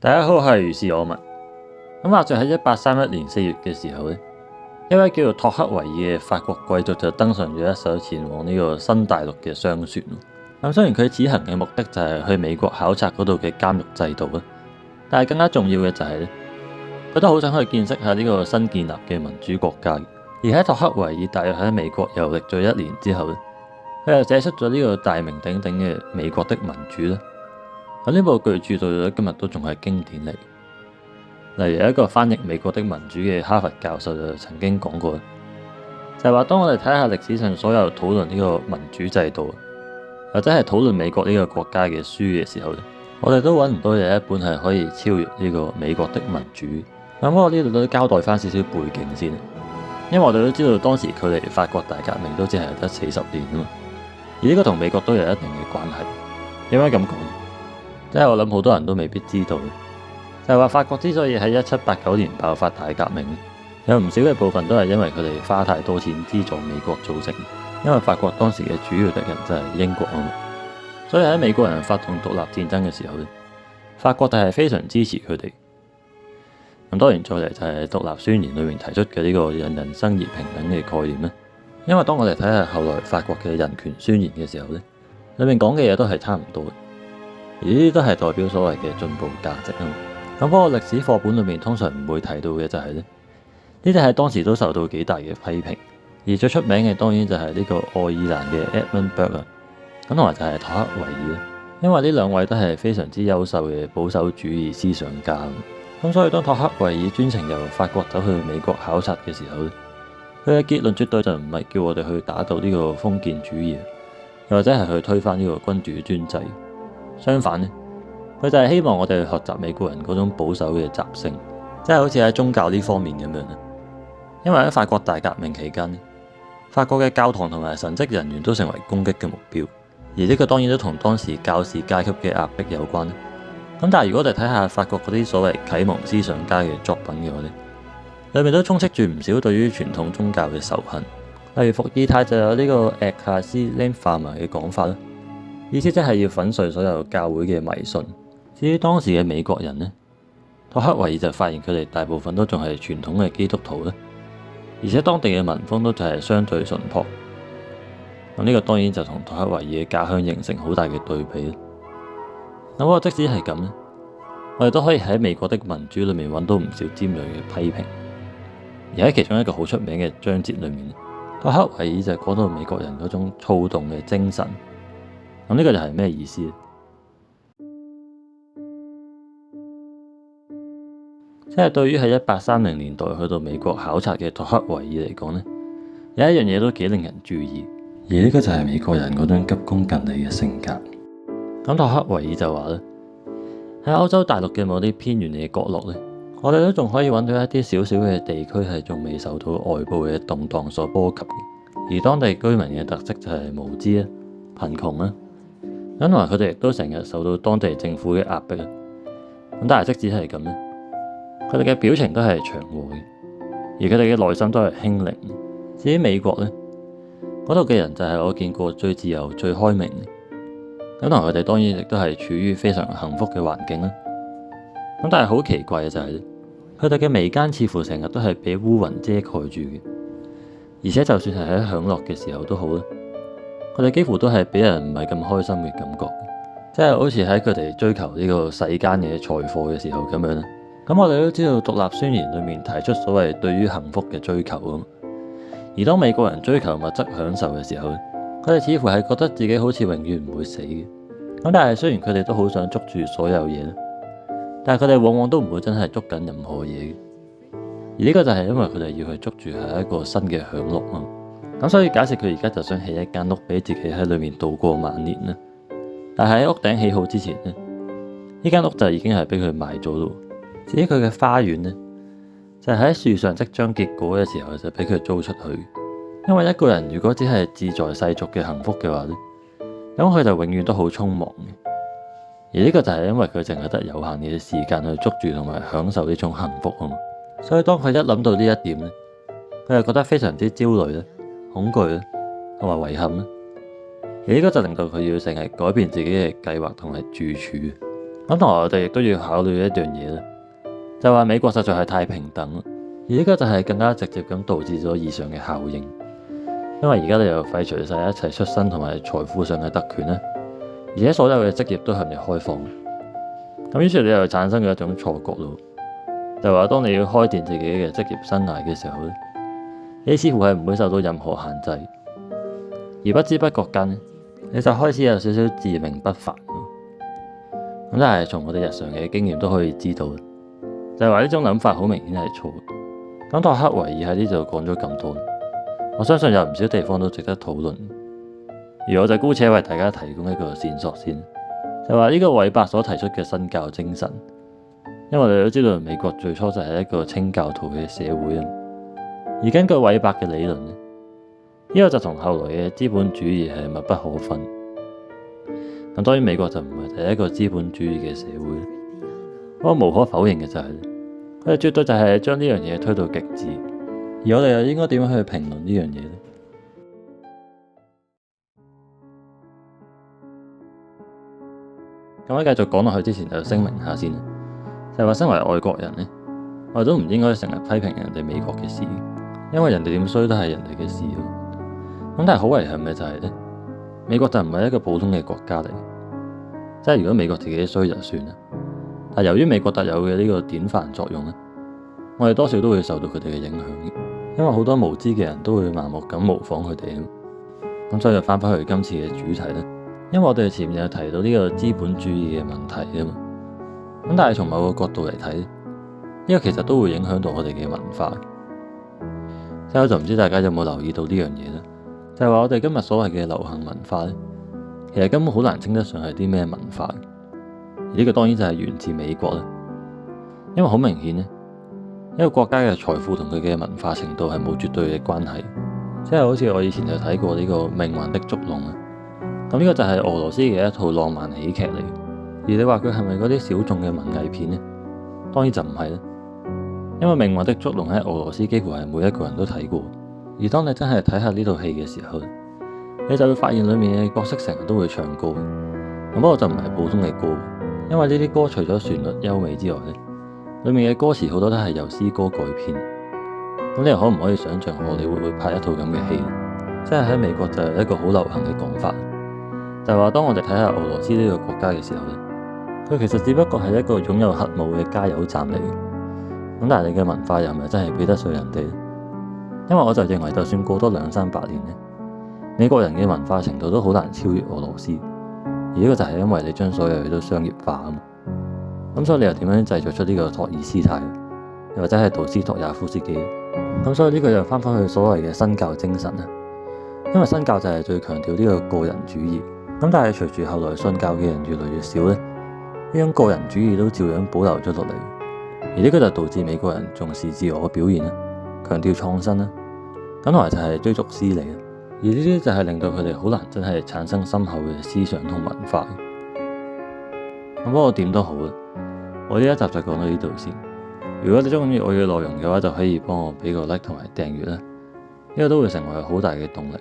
大家好，我係如是我聞。話說喺1831年4月嘅時候咧，一位叫做托克維爾嘅法國貴族就登上咗一艘前往呢個新大陸嘅商船。雖然佢此行嘅目的就係去美國考察嗰度嘅監獄制度啦，但係更加重要嘅就係咧，佢都好想去見識下呢個新建立嘅民主國家。而喺托克維爾大約喺美國遊歷咗1年之後咧，佢又寫出咗呢個大名鼎鼎嘅《美國的民主》啦。呢部巨著到咗今日都仲係經典嚟。例如有一個翻譯《美國的民主》嘅哈佛教授就曾經講過，就係話當我哋睇下歷史上所有討論呢個民主制度，或者係討論美國呢個國家嘅書嘅時候咧，我哋都揾唔到有一本係可以超越呢個美國的民主。咁我呢度都交代翻少少背景先，因為我哋都知道當時距離法國大革命都只係得40年啊嘛，而呢個同美國都有一定嘅關係。點解咁講？即係我諗好多人都未必知道，就係話法國之所以喺1789年爆發大革命，有唔少嘅部分都係因為佢哋花太多錢資助美國造成。因為法國當時嘅主要敵人就係英國啊嘛，所以喺美國人發動獨立戰爭嘅時候咧，法國就係非常支持佢哋。咁當然再嚟就係獨立宣言裏面提出嘅呢個人人生而平等嘅概念咧。因為當我哋睇下後來法國嘅人權宣言嘅時候咧，裏面講嘅嘢都係差唔多嘅。而呢啲都係代表所謂嘅進步價值啊嘛。咁不過歷史課本裏面通常唔會提到嘅就係咧，呢啲喺當時都受到幾大嘅批評。而最出名嘅當然就係呢個愛爾蘭嘅 Edmund Burke 啦，咁同埋就係托克維爾。因為呢兩位都係非常之優秀嘅保守主義思想家。咁所以當托克維爾專程由法國走去美國考察嘅時候咧，佢嘅結論絕對就唔係叫我哋去打倒呢個封建主義，又或者係去推翻呢個君主專制。相反咧，佢就係希望我哋去學習美國人嗰種保守嘅習性，即係好似喺宗教呢方面咁樣啦。因為喺法國大革命期間咧，法國嘅教堂同埋神職人員都成為攻擊嘅目標，而呢個當然都同當時教士階級嘅壓迫有關。咁但係如果我哋睇下法國嗰啲所謂啟蒙思想家嘅作品嘅話咧，裏面都充斥住唔少對於傳統宗教嘅仇恨。例如伏爾泰就有呢個 Ecclesiastica 嘅講法啦。意思即係要粉碎所有教會嘅迷信。至於當時嘅美國人呢，托克維爾就發現佢哋大部分都仲係傳統嘅基督徒啦，而且當地嘅民風都就係相對淳樸。咁呢個當然就同托克維爾嘅家鄉形成好大嘅對比啦。不過即使係咁咧，我哋都可以喺美國的民主裏面揾到唔少尖銳嘅批評。而喺其中一個好出名嘅章節裏面，托克維爾就講到美國人嗰種躁動嘅精神。咁呢個就係咩意思？即係對於喺1830年代去到美國考察嘅托克維爾嚟講呢，有一樣嘢都幾令人注意，而呢個就係美國人嗰種急功近利嘅性格。咁托克維爾就話咧，喺歐洲大陸嘅某啲偏遠嘅角落呢，我哋都仲可以揾到一啲小小嘅地區係仲未受到外部嘅動盪所波及嘅，而當地居民嘅特色就係無知啊、貧窮啊。咁同埋佢哋亦都成日受到當地政府嘅壓迫啊。咁但係即使係咁咧，佢哋嘅表情都係祥和嘅，而佢哋嘅內心都係輕靈。至於美國咧，嗰度嘅人就係我見過最自由、最開明嘅。咁同埋佢哋當然亦都係處於非常幸福嘅環境啦。咁但係好奇怪嘅就係，佢哋嘅眉間似乎成日都係俾烏雲遮蓋住嘅，而且就算係喺享樂嘅時候都好啦。佢哋幾乎都係俾人唔係咁開心嘅感覺，即係好似喺佢哋追求呢個世間嘅財貨嘅時候咁樣啦。咁我哋都知道獨立宣言裏面提出所謂對於幸福嘅追求啊嘛。而當美國人追求物質享受嘅時候咧，佢哋似乎係覺得自己好似永遠唔會死嘅。咁但係雖然佢哋都好想捉住所有嘢，但係佢哋往往都唔會真係捉緊任何嘢嘅。而呢個就係因為佢哋要去捉住係一個新嘅享樂啊。咁所以假設佢而家就想起一間屋俾自己喺裏面度過晚年啦，但係喺屋頂起好之前咧，呢間屋就已經係俾佢賣咗咯。至於佢嘅花園呢，就係喺樹上即將結果嘅時候就俾佢租出去。因為一個人如果只係志在世俗嘅幸福嘅話咧，咁佢就永遠都好匆忙嘅。而呢個就係因為佢淨係得有限嘅時間去捉住同埋享受呢種幸福啊嘛。所以當佢一諗到呢一點咧，佢就覺得非常之焦慮咧、恐懼咧，同埋遺憾咧。而呢個就令到佢要成日改變自己嘅計劃同埋住處。咁同埋我哋亦都要考慮一樣嘢咧，就話美國實在係太平等，而呢個就係更加直接咁導致咗以上嘅效應。因為而家你又廢除晒一切出身同埋財富上嘅特權咧，而且所有嘅職業都向你開放，咁於是你又產生咗一種錯覺咯，就話當你要開展自己嘅職業生涯嘅時候咧，你似乎係唔會受到任何限制，而不知不覺間你就開始有少少自命不凡。咁但係從我哋日常嘅經驗都可以知道，就係話呢種諗法好明顯係錯。咁托克維爾喺呢度講咗咁多，我相信有唔少地方都值得討論。而我就姑且為大家提供一個線索先，就話呢個韋伯所提出嘅新教精神，因為我哋都知道美國最初就係一個清教徒嘅社會啊。而根據韋伯嘅理論呢，呢個就同後來嘅資本主義係密不可分。咁當然美國就唔係第一個資本主義嘅社會，不過無可否認嘅就係佢哋絕對就係將呢樣嘢推到極致。而我哋又應該點樣去評論呢樣嘢呢？咁喺繼續講落去之前，就聲明下先，就係話身為外國人呢，我哋都唔應該成日批評人哋美國嘅事，因為人哋點衰都係人哋嘅事咯。咁但係好遺憾嘅就係呢，美國就唔係一個普通嘅國家嚟，即係如果美國自己衰就算啦，但由於美國特有嘅呢個典範作用呢，我哋多少都會受到佢哋嘅影響嘅，因為好多無知嘅人都會盲目咁模仿佢哋。咁所以就翻返去今次嘅主題咧，因為我哋前面有提到呢個資本主義嘅問題啊嘛，咁但係從某個角度嚟睇，呢個其實都會影響到我哋嘅文化。即係我就唔知大家有冇留意到呢樣嘢咧，就係話我哋今日所謂嘅流行文化咧，其實根本好難稱得上係啲咩文化。而呢個當然就係源自美國啦，因為好明顯咧，一個國家嘅財富同佢嘅文化程度係冇絕對嘅關係。即係好似我以前就睇過呢個《命運的捉弄》啊，咁呢個就係俄羅斯嘅一套浪漫喜劇嚟。而你話佢係咪嗰啲小眾嘅文藝片呢？當然就唔係啦，因為《命運的捉弄》喺俄羅斯幾乎係每一個人都睇過。而當你真係睇下呢套戲嘅時候，你就會發現裡面嘅角色成日都會唱歌，咁不過就唔係普通嘅歌，因為呢啲歌除咗旋律優美之外咧，裡面嘅歌詞好多都係由詩歌改編。咁你又可唔可以想象荷里活會拍一套咁嘅戲？即係喺美國就係一個好流行嘅講法，就係話當我哋睇下俄羅斯呢個國家嘅時候咧，佢其實只不過係一個擁有核武嘅加油站嚟嘅。咁但係你嘅文化又係咪真係比得上人哋？因為我就認為就算過多200-300年咧，美國人嘅文化程度都好難超越俄羅斯。而呢個就係因為你將所有嘢都商業化啊嘛。咁所以你又點樣製造出呢個托爾斯泰，又或者係杜斯托也夫斯基？咁所以呢個又翻返去所謂嘅新教精神啊，因為新教就係最強調呢個個人主義。咁但係隨住後來信教嘅人越嚟越少咧，呢種個人主義都照樣保留咗落嚟。而呢個就導致美國人重視自我表現啦，強調創新啦，咁同埋就係追逐私利。而呢啲就係令到佢哋好難真係產生深厚嘅思想同文化。咁不過點都好啦，我呢一集就講到呢度先。如果你中意我嘅內容嘅話，就可以幫我俾個 like 同埋訂閱啦，呢個都會成為好大嘅動力。